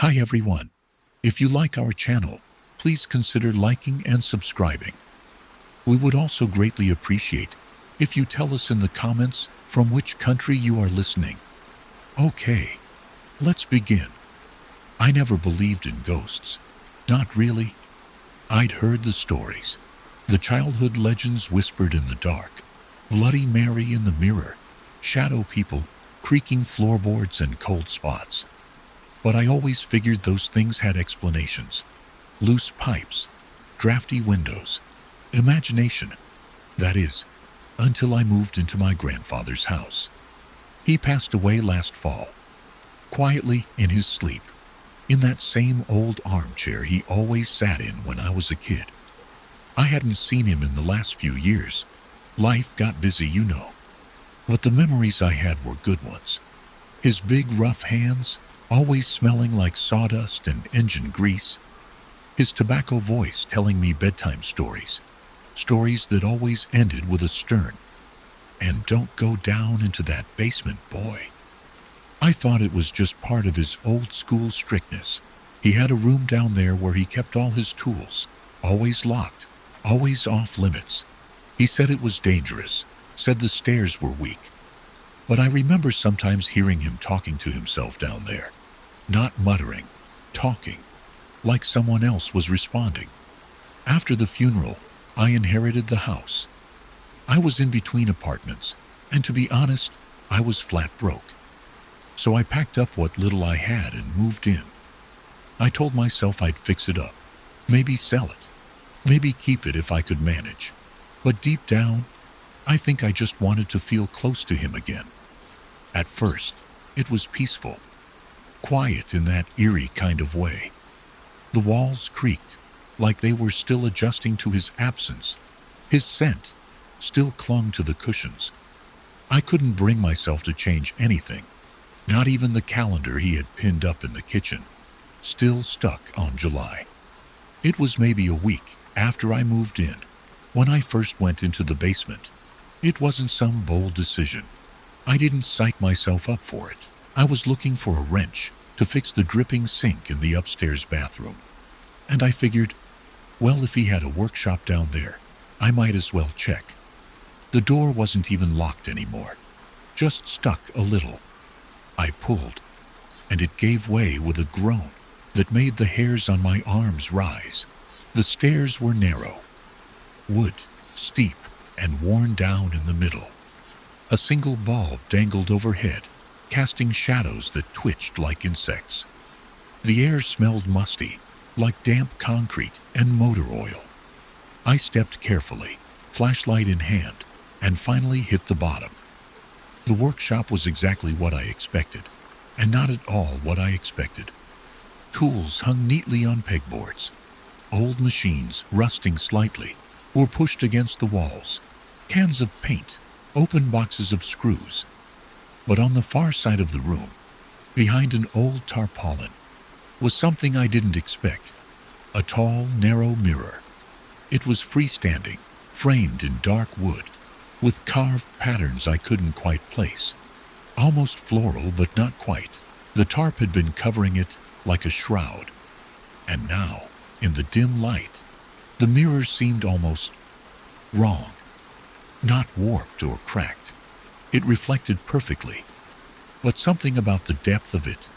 Hi everyone. If you like our channel, please consider liking and subscribing. We would also greatly appreciate if you tell us in the comments from which country you are listening. Okay, let's begin. I never believed in ghosts. Not really. I'd heard the stories, the childhood legends whispered in the dark, Bloody Mary in the mirror, shadow people, creaking floorboards and cold spots. But I always figured those things had explanations. Loose pipes, drafty windows, imagination. That is, until I moved into my grandfather's house. He passed away last fall, quietly in his sleep, in that same old armchair he always sat in when I was a kid. I hadn't seen him in the last few years. Life got busy, you know. But the memories I had were good ones. His big rough hands, always smelling like sawdust and engine grease. His tobacco voice telling me bedtime stories. Stories that always ended with a stern, "And don't go down into that basement, boy." I thought it was just part of his old school strictness. He had a room down there where he kept all his tools, always locked, always off limits. He said it was dangerous, said the stairs were weak. But I remember sometimes hearing him talking to himself down there. Not muttering, talking, like someone else was responding. After the funeral, I inherited the house. I was in between apartments, and to be honest, I was flat broke. So I packed up what little I had and moved in. I told myself I'd fix it up, maybe sell it, maybe keep it if I could manage. But deep down, I think I just wanted to feel close to him again. At first, it was peaceful. Quiet in that eerie kind of way. The walls creaked, like they were still adjusting to his absence. His scent still clung to the cushions. I couldn't bring myself to change anything, not even the calendar he had pinned up in the kitchen, still stuck on July. It was maybe a week after I moved in, when I first went into the basement. It wasn't some bold decision. I didn't psych myself up for it. I was looking for a wrench to fix the dripping sink in the upstairs bathroom. And I figured, well, if he had a workshop down there, I might as well check. The door wasn't even locked anymore, just stuck a little. I pulled, and it gave way with a groan that made the hairs on my arms rise. The stairs were narrow, wood, steep, and worn down in the middle. A single bulb dangled overhead, casting shadows that twitched like insects. The air smelled musty, like damp concrete and motor oil. I stepped carefully, flashlight in hand, and finally hit the bottom. The workshop was exactly what I expected, and not at all what I expected. Tools hung neatly on pegboards. Old machines, rusting slightly, were pushed against the walls. Cans of paint, open boxes of screws. But on the far side of the room, behind an old tarpaulin, was something I didn't expect. A tall, narrow mirror. It was freestanding, framed in dark wood, with carved patterns I couldn't quite place. Almost floral, but not quite. The tarp had been covering it like a shroud. And now, in the dim light, the mirror seemed almost wrong. Not warped or cracked. It reflected perfectly. But something about the depth of it,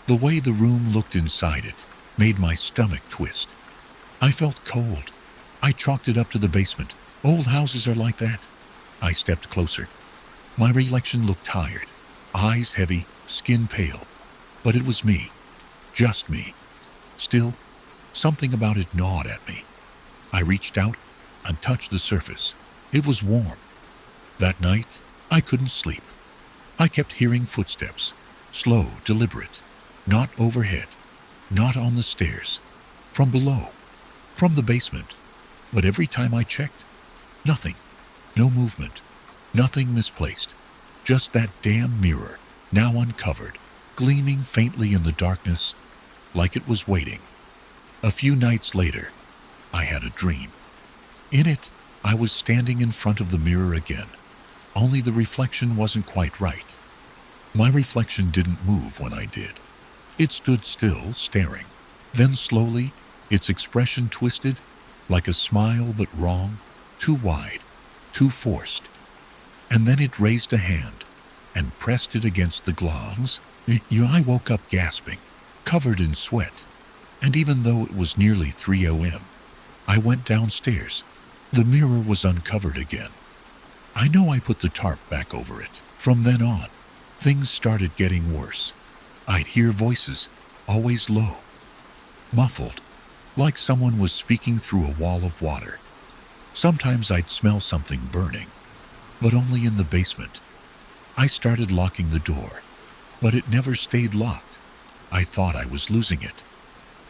the way the room looked inside it, made my stomach twist. I felt cold. I chalked it up to the basement. Old houses are like that. I stepped closer. My reflection looked tired, eyes heavy, skin pale. But it was me. Just me. Still, something about it gnawed at me. I reached out and touched the surface. It was warm. That night, I couldn't sleep. I kept hearing footsteps, slow, deliberate, not overhead, not on the stairs, from below, from the basement. But every time I checked, nothing, no movement, nothing misplaced, just that damn mirror, now uncovered, gleaming faintly in the darkness, like it was waiting. A few nights later, I had a dream. In it, I was standing in front of the mirror again, only the reflection wasn't quite right. My reflection didn't move when I did. It stood still, staring. Then slowly, its expression twisted, like a smile but wrong, too wide, too forced. And then it raised a hand and pressed it against the glass. I woke up gasping, covered in sweat, and even though it was nearly 3 a.m., I went downstairs. The mirror was uncovered again. I know I put the tarp back over it. From then on, things started getting worse. I'd hear voices, always low, muffled, like someone was speaking through a wall of water. Sometimes I'd smell something burning, but only in the basement. I started locking the door, but it never stayed locked. I thought I was losing it.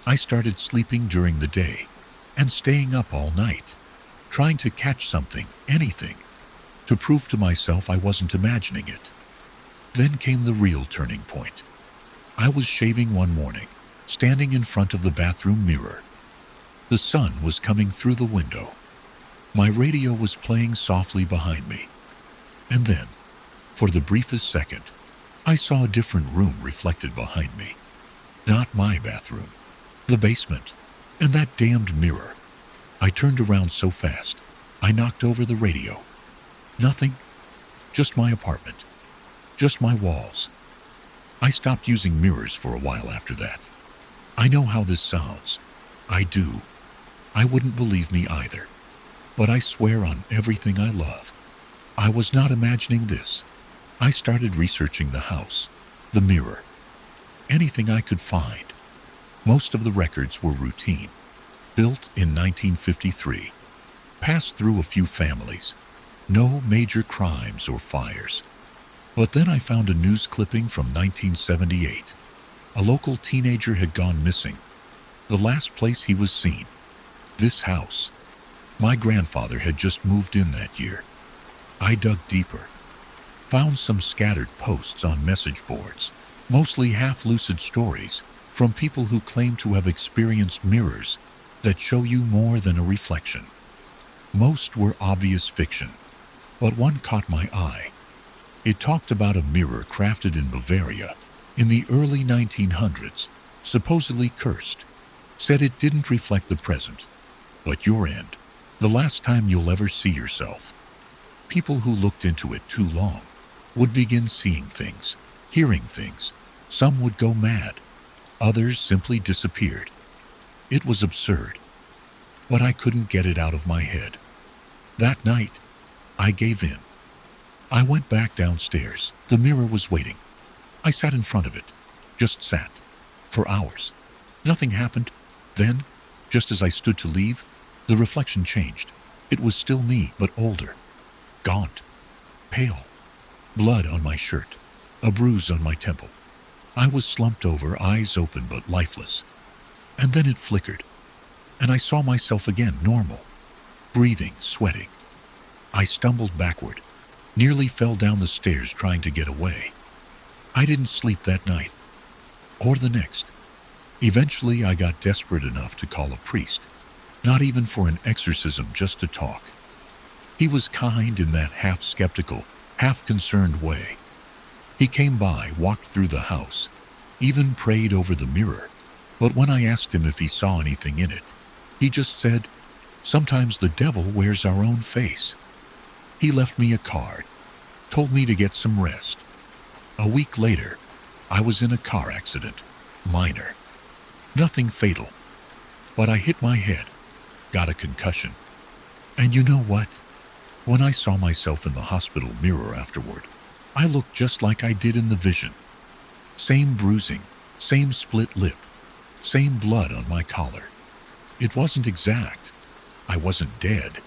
I started sleeping during the day and staying up all night, trying to catch something, anything, to prove to myself I wasn't imagining it. Then came the real turning point. I was shaving one morning, standing in front of the bathroom mirror. The sun was coming through the window. My radio was playing softly behind me. And then, for the briefest second, I saw a different room reflected behind me. Not my bathroom, the basement, and that damned mirror. I turned around so fast, I knocked over the radio. Nothing, just my apartment, just my walls. I stopped using mirrors for a while after that. I know how this sounds. I do. I wouldn't believe me either. But I swear on everything I love, I was not imagining this. I started researching the house, the mirror, anything I could find. Most of the records were routine. Built in 1953. Passed through a few families. No major crimes or fires. But then I found a news clipping from 1978. A local teenager had gone missing. The last place he was seen. This house. My grandfather had just moved in that year. I dug deeper. Found some scattered posts on message boards. Mostly half-lucid stories from people who claim to have experienced mirrors that show you more than a reflection. Most were obvious fiction, but one caught my eye. It talked about a mirror crafted in Bavaria in the early 1900s, supposedly cursed. Said it didn't reflect the present, but your end, the last time you'll ever see yourself. People who looked into it too long would begin seeing things, hearing things. Some would go mad. Others simply disappeared. It was absurd, but I couldn't get it out of my head. That night, I gave in. I went back downstairs. The mirror was waiting. I sat in front of it, just sat, for hours. Nothing happened. Then, just as I stood to leave, the reflection changed. It was still me, but older, gaunt, pale, blood on my shirt, a bruise on my temple. I was slumped over, eyes open but lifeless. And then it flickered, and I saw myself again, normal, breathing, sweating. I stumbled backward, nearly fell down the stairs trying to get away. I didn't sleep that night, or the next. Eventually, I got desperate enough to call a priest, not even for an exorcism, just to talk. He was kind in that half-skeptical, half-concerned way. He came by, walked through the house, even prayed over the mirror. But when I asked him if he saw anything in it, he just said, "Sometimes the devil wears our own face." He left me a card, told me to get some rest. A week later, I was in a car accident, minor. Nothing fatal. But I hit my head, got a concussion. And you know what? When I saw myself in the hospital mirror afterward, I looked just like I did in the vision. Same bruising, same split lip, same blood on my collar. It wasn't exact. I wasn't dead.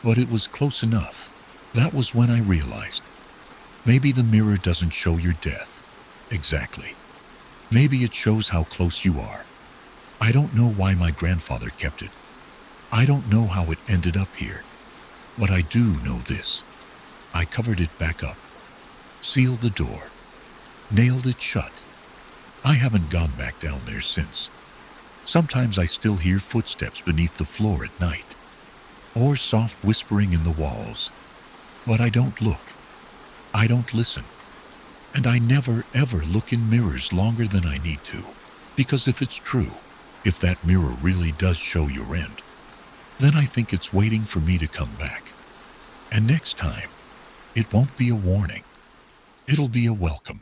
But it was close enough. That was when I realized. Maybe the mirror doesn't show your death. Exactly. Maybe it shows how close you are. I don't know why my grandfather kept it. I don't know how it ended up here. But I do know this. I covered it back up, sealed the door, nailed it shut. I haven't gone back down there since. Sometimes I still hear footsteps beneath the floor at night, or soft whispering in the walls. But I don't look. I don't listen. And I never ever look in mirrors longer than I need to. Because if it's true, if that mirror really does show your end, then I think it's waiting for me to come back. And next time, it won't be a warning. It'll be a welcome.